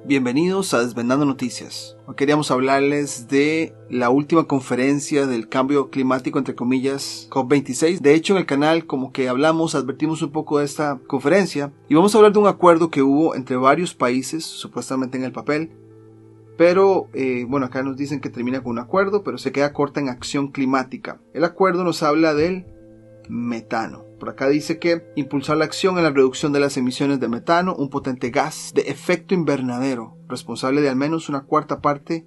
Bienvenidos a Desvendando Noticias. Hoy queríamos hablarles de la última conferencia del cambio climático, entre comillas, COP26. De hecho, en el canal como que advertimos un poco de esta conferencia y vamos a hablar de un acuerdo que hubo entre varios países, supuestamente en el papel. Pero, acá nos dicen que termina con un acuerdo, pero se queda corta en acción climática. El acuerdo nos habla del metano. Por acá dice que impulsar la acción en la reducción de las emisiones de metano, un potente gas de efecto invernadero, responsable de al menos una cuarta parte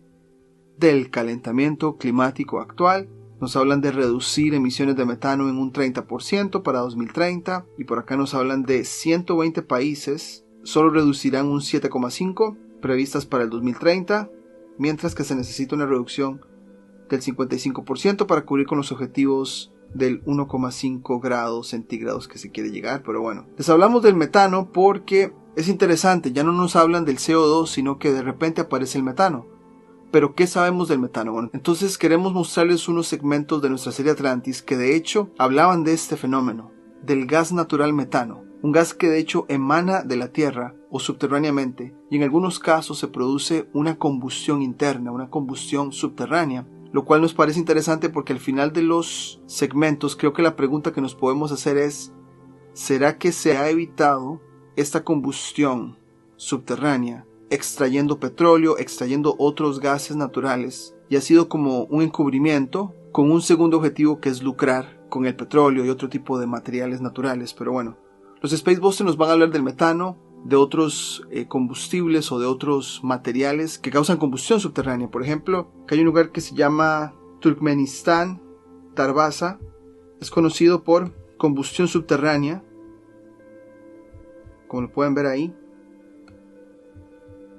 del calentamiento climático actual. Nos hablan de reducir emisiones de metano en un 30% para 2030 y por acá nos hablan de 120 países, solo reducirán un 7,5% previstas para el 2030, mientras que se necesita una reducción del 55% para cubrir con los objetivos del 1,5 grados centígrados que se quiere llegar. Pero bueno, les hablamos del metano porque es interesante, ya no nos hablan del CO2, sino que de repente aparece el metano. Pero ¿qué sabemos del metano? Bueno, entonces queremos mostrarles unos segmentos de nuestra serie Atlantis que de hecho hablaban de este fenómeno, del gas natural metano, un gas que de hecho emana de la Tierra o subterráneamente, y en algunos casos se produce una combustión interna, una combustión subterránea, lo cual nos parece interesante porque al final de los segmentos creo que la pregunta que nos podemos hacer es: ¿será que se ha evitado esta combustión subterránea extrayendo petróleo, extrayendo otros gases naturales, y ha sido como un encubrimiento con un segundo objetivo que es lucrar con el petróleo y otro tipo de materiales naturales? Pero bueno, los Space Busters nos van a hablar del metano, de otros combustibles o de otros materiales que causan combustión subterránea. Por ejemplo, que hay un lugar que se llama Turkmenistán, Darbaza, es conocido por combustión subterránea, como lo pueden ver ahí.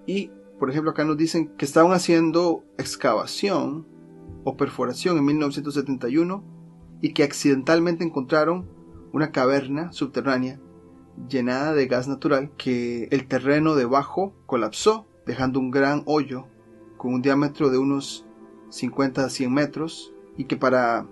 Y por ejemplo acá nos dicen que estaban haciendo excavación o perforación en 1971 y que accidentalmente encontraron una caverna subterránea llenada de gas natural, que el terreno debajo colapsó, dejando un gran hoyo con un diámetro de unos 50 a 100 metros, y que para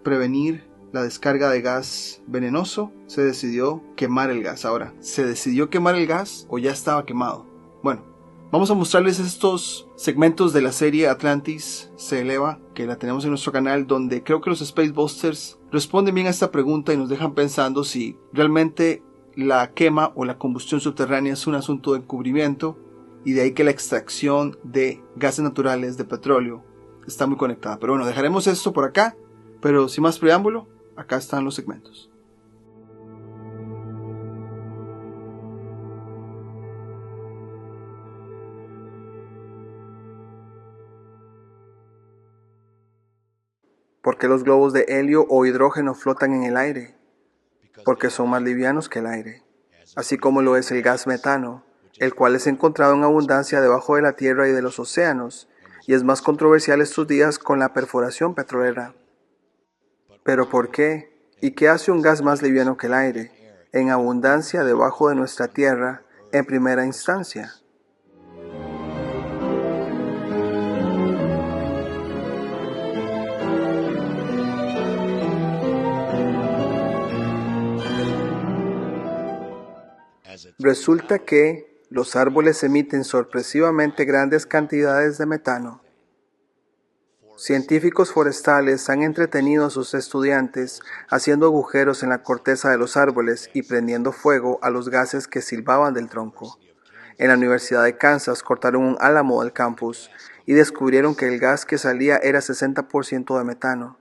prevenir la descarga de gas venenoso se decidió quemar el gas. Ahora, ¿se decidió quemar el gas o ya estaba quemado? Bueno, vamos a mostrarles estos segmentos de la serie Atlantis se eleva, que la tenemos en nuestro canal, donde creo que los Space Busters responden bien a esta pregunta y nos dejan pensando si realmente la quema o la combustión subterránea es un asunto de encubrimiento, y de ahí que la extracción de gases naturales, de petróleo, está muy conectada. Pero bueno, dejaremos esto por acá, pero sin más preámbulo, acá están los segmentos. ¿Por qué los globos de helio o hidrógeno flotan en el aire? Porque son más livianos que el aire, así como lo es el gas metano, el cual es encontrado en abundancia debajo de la tierra y de los océanos, y es más controversial estos días con la perforación petrolera. ¿Pero por qué? ¿Y qué hace un gas más liviano que el aire, en abundancia debajo de nuestra tierra, en primera instancia? Resulta que los árboles emiten sorpresivamente grandes cantidades de metano. Científicos forestales han entretenido a sus estudiantes haciendo agujeros en la corteza de los árboles y prendiendo fuego a los gases que silbaban del tronco. En la Universidad de Kansas cortaron un álamo del campus y descubrieron que el gas que salía era 60% de metano.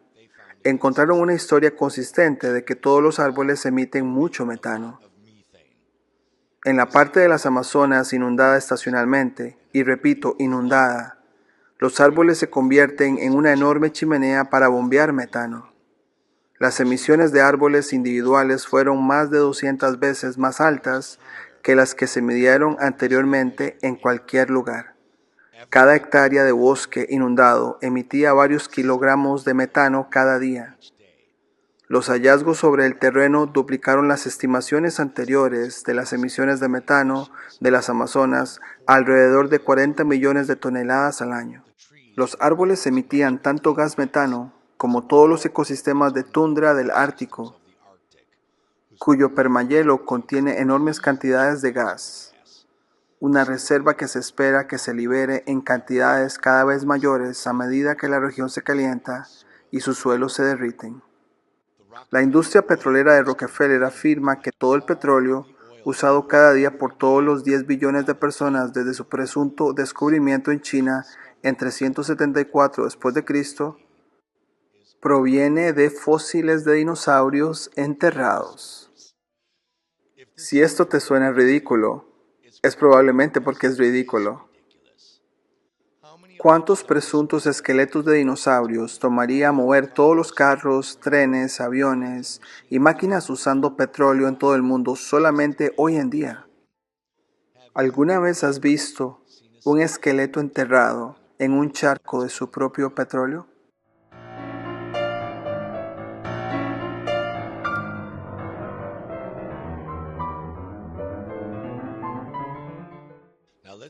Encontraron una historia consistente de que todos los árboles emiten mucho metano. En la parte de las Amazonas inundada estacionalmente, y repito, inundada, los árboles se convierten en una enorme chimenea para bombear metano. Las emisiones de árboles individuales fueron más de 200 veces más altas que las que se midieron anteriormente en cualquier lugar. Cada hectárea de bosque inundado emitía varios kilogramos de metano cada día. Los hallazgos sobre el terreno duplicaron las estimaciones anteriores de las emisiones de metano de las Amazonas a alrededor de 40 millones de toneladas al año. Los árboles emitían tanto gas metano como todos los ecosistemas de tundra del Ártico, cuyo permahielo contiene enormes cantidades de gas. una reserva que se espera que se libere en cantidades cada vez mayores a medida que la región se calienta y sus suelos se derriten. La industria petrolera de Rockefeller afirma que todo el petróleo usado cada día por todos los 10 billones de personas desde su presunto descubrimiento en China en 374 después de Cristo proviene de fósiles de dinosaurios enterrados. Si esto te suena ridículo, es probablemente porque es ridículo. ¿Cuántos presuntos esqueletos de dinosaurios tomaría mover todos los carros, trenes, aviones y máquinas usando petróleo en todo el mundo solamente hoy en día? ¿Alguna vez has visto un esqueleto enterrado en un charco de su propio petróleo?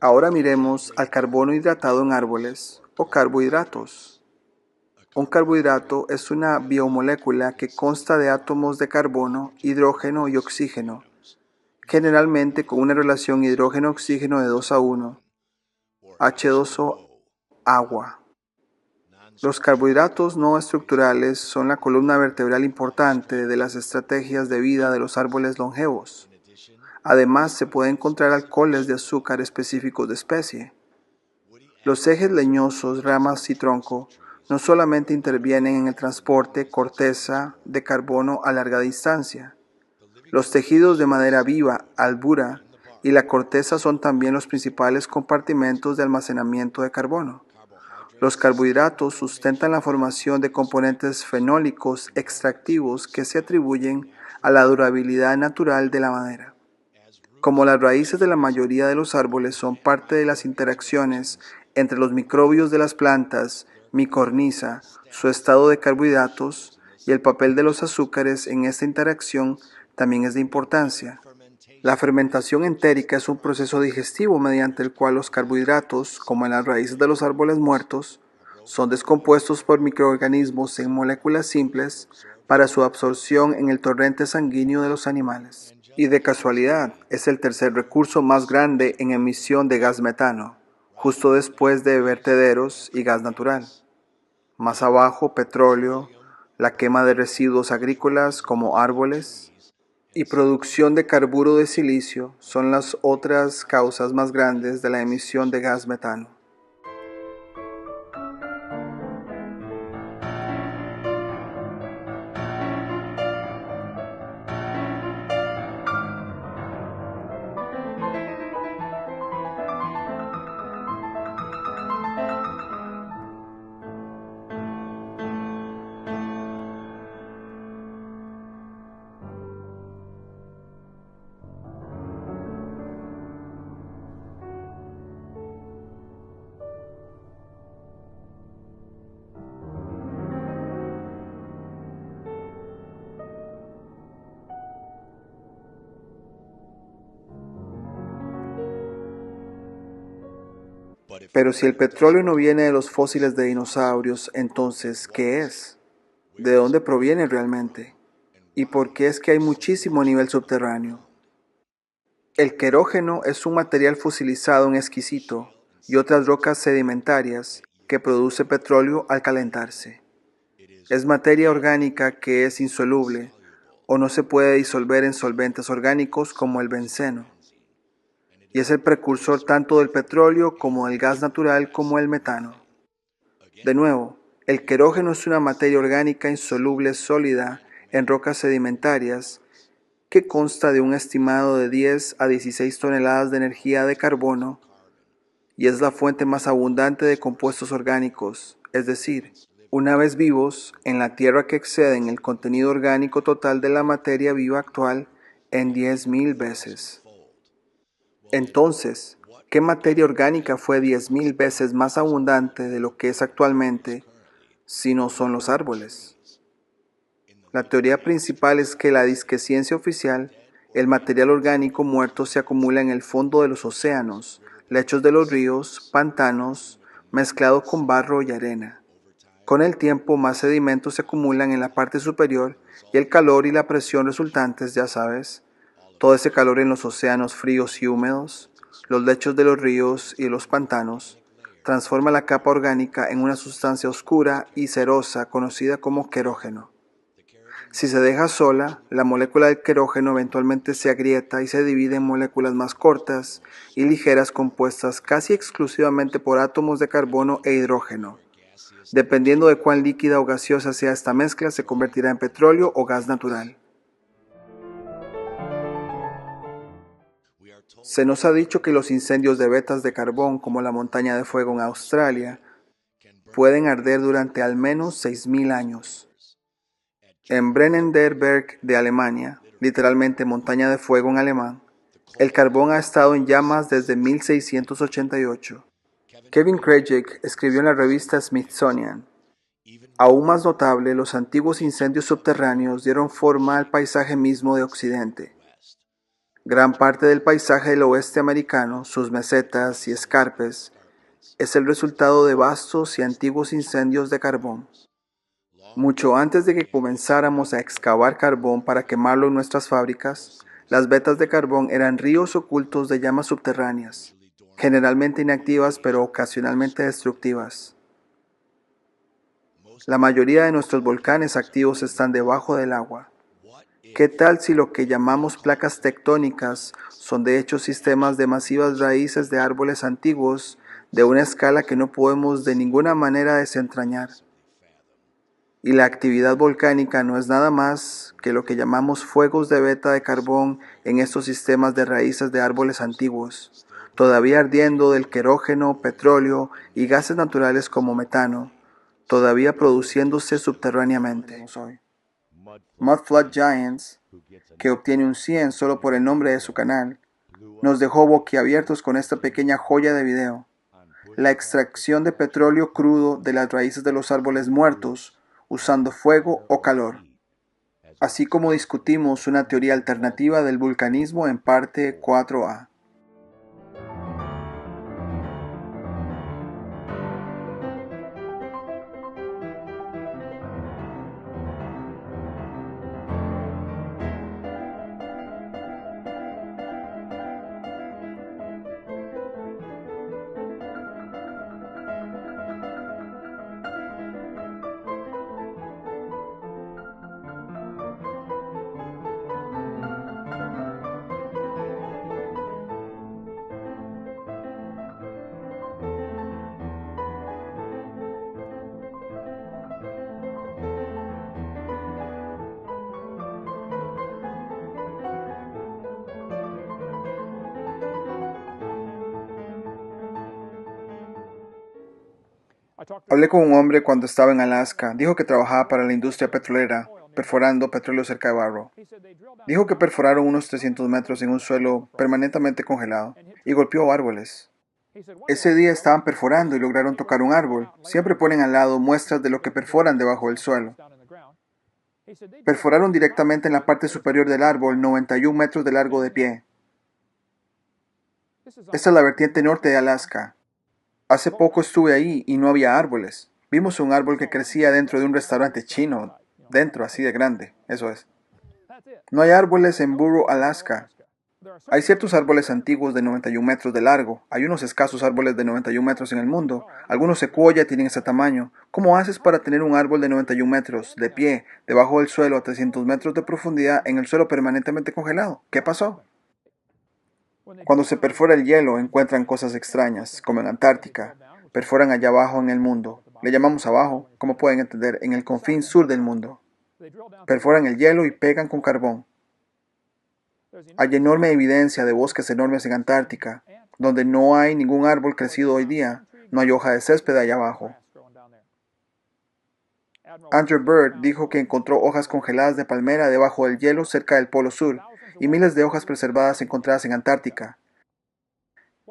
Ahora miremos al carbono hidratado en árboles o carbohidratos. Un carbohidrato es una biomolécula que consta de átomos de carbono, hidrógeno y oxígeno, generalmente con una relación hidrógeno-oxígeno de 2:1, H2O, agua. Los carbohidratos no estructurales son la columna vertebral importante de las estrategias de vida de los árboles longevos. Además, se pueden encontrar alcoholes de azúcar específicos de especie. Los ejes leñosos, ramas y tronco no solamente intervienen en el transporte corteza de carbono a larga distancia. Los tejidos de madera viva, albura y la corteza son también los principales compartimentos de almacenamiento de carbono. Los carbohidratos sustentan la formación de componentes fenólicos extractivos que se atribuyen a la durabilidad natural de la madera. Como las raíces de la mayoría de los árboles son parte de las interacciones entre los microbios de las plantas, micorniza, su estado de carbohidratos y el papel de los azúcares en esta interacción también es de importancia. La fermentación entérica es un proceso digestivo mediante el cual los carbohidratos, como en las raíces de los árboles muertos, son descompuestos por microorganismos en moléculas simples para su absorción en el torrente sanguíneo de los animales. Y de casualidad, es el tercer recurso más grande en emisión de gas metano, justo después de vertederos y gas natural. Más abajo, petróleo, la quema de residuos agrícolas como árboles y producción de carburo de silicio son las otras causas más grandes de la emisión de gas metano. Pero si el petróleo no viene de los fósiles de dinosaurios, entonces, ¿qué es? ¿De dónde proviene realmente? ¿Y por qué es que hay muchísimo a nivel subterráneo? El querógeno es un material fosilizado en esquisito y otras rocas sedimentarias que produce petróleo al calentarse. Es materia orgánica que es insoluble o no se puede disolver en solventes orgánicos como el benceno. Y es el precursor tanto del petróleo como del gas natural como el metano. De nuevo, el querógeno es una materia orgánica insoluble sólida en rocas sedimentarias que consta de un estimado de 10 a 16 toneladas de energía de carbono y es la fuente más abundante de compuestos orgánicos, es decir, una vez vivos, en la Tierra que exceden el contenido orgánico total de la materia viva actual en 10.000 veces. Entonces, ¿qué materia orgánica fue 10.000 veces más abundante de lo que es actualmente si no son los árboles? La teoría principal es que la disque ciencia oficial, el material orgánico muerto se acumula en el fondo de los océanos, lechos de los ríos, pantanos, mezclado con barro y arena. Con el tiempo, más sedimentos se acumulan en la parte superior y el calor y la presión resultantes, ya sabes, todo ese calor en los océanos fríos y húmedos, los lechos de los ríos y los pantanos, transforma la capa orgánica en una sustancia oscura y cerosa conocida como querógeno. Si se deja sola, la molécula del querógeno eventualmente se agrieta y se divide en moléculas más cortas y ligeras compuestas casi exclusivamente por átomos de carbono e hidrógeno. Dependiendo de cuán líquida o gaseosa sea esta mezcla, se convertirá en petróleo o gas natural. Se nos ha dicho que los incendios de vetas de carbón, como la montaña de fuego en Australia, pueden arder durante al menos 6.000 años. En Brennender Berg de Alemania, literalmente montaña de fuego en alemán, el carbón ha estado en llamas desde 1688. Kevin Krejcik escribió en la revista Smithsonian: aún más notable, los antiguos incendios subterráneos dieron forma al paisaje mismo de Occidente. Gran parte del paisaje del oeste americano, sus mesetas y escarpes, es el resultado de vastos y antiguos incendios de carbón. Mucho antes de que comenzáramos a excavar carbón para quemarlo en nuestras fábricas, las vetas de carbón eran ríos ocultos de llamas subterráneas, generalmente inactivas pero ocasionalmente destructivas. La mayoría de nuestros volcanes activos están debajo del agua. ¿Qué tal si lo que llamamos placas tectónicas son de hecho sistemas de masivas raíces de árboles antiguos de una escala que no podemos de ninguna manera desentrañar? Y la actividad volcánica no es nada más que lo que llamamos fuegos de veta de carbón en estos sistemas de raíces de árboles antiguos, todavía ardiendo del querógeno, petróleo y gases naturales como metano, todavía produciéndose subterráneamente. Mudflood Giants, que obtiene un 100 solo por el nombre de su canal, nos dejó boquiabiertos con esta pequeña joya de video. La extracción de petróleo crudo de las raíces de los árboles muertos, usando fuego o calor, así como discutimos una teoría alternativa del vulcanismo en parte 4A. Hablé con un hombre cuando estaba en Alaska. Dijo que trabajaba para la industria petrolera, perforando petróleo cerca de Barrow. Dijo que perforaron unos 300 metros en un suelo permanentemente congelado y golpeó árboles. Ese día estaban perforando y lograron tocar un árbol. Siempre ponen al lado muestras de lo que perforan debajo del suelo. Perforaron directamente en la parte superior del árbol, 91 metros de largo de pie. Esta es la vertiente norte de Alaska. Hace poco estuve ahí y no había árboles. Vimos un árbol que crecía dentro de un restaurante chino, dentro, así de grande, eso es. No hay árboles en Burro, Alaska. Hay ciertos árboles antiguos de 91 metros de largo. Hay unos escasos árboles de 91 metros en el mundo. Algunos secuoya tienen ese tamaño. ¿Cómo haces para tener un árbol de 91 metros, de pie, debajo del suelo a 300 metros de profundidad, en el suelo permanentemente congelado? ¿Qué pasó? Cuando se perfora el hielo, encuentran cosas extrañas, como en Antártica. Perforan allá abajo en el mundo. Le llamamos abajo, como pueden entender, en el confín sur del mundo. Perforan el hielo y pegan con carbón. Hay enorme evidencia de bosques enormes en Antártica, donde no hay ningún árbol crecido hoy día. No hay hoja de césped allá abajo. Andrew Bird dijo que encontró hojas congeladas de palmera debajo del hielo cerca del Polo Sur y miles de hojas preservadas encontradas en Antártica.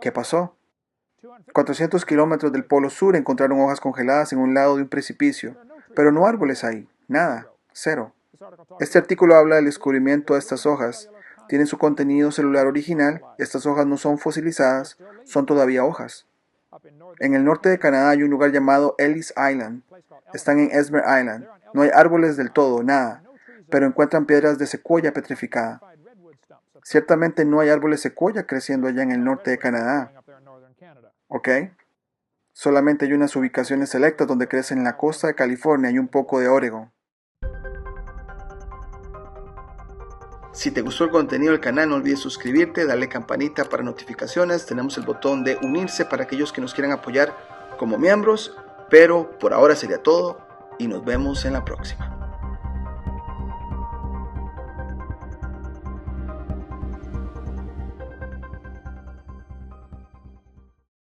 ¿Qué pasó? 400 kilómetros del Polo Sur encontraron hojas congeladas en un lado de un precipicio, pero no árboles ahí, nada, cero. Este artículo habla del descubrimiento de estas hojas. Tienen su contenido celular original, estas hojas no son fosilizadas, son todavía hojas. En el norte de Canadá hay un lugar llamado Ellis Island. Están en Esmer Island. No hay árboles del todo, nada, pero encuentran piedras de secuoya petrificada. Ciertamente no hay árboles secuoya creciendo allá en el norte de Canadá. ¿Ok? Solamente hay unas ubicaciones selectas donde crecen en la costa de California y un poco de Oregon. Si te gustó el contenido del canal, no olvides suscribirte, darle campanita para notificaciones. Tenemos el botón de unirse para aquellos que nos quieran apoyar como miembros. Pero por ahora sería todo y nos vemos en la próxima.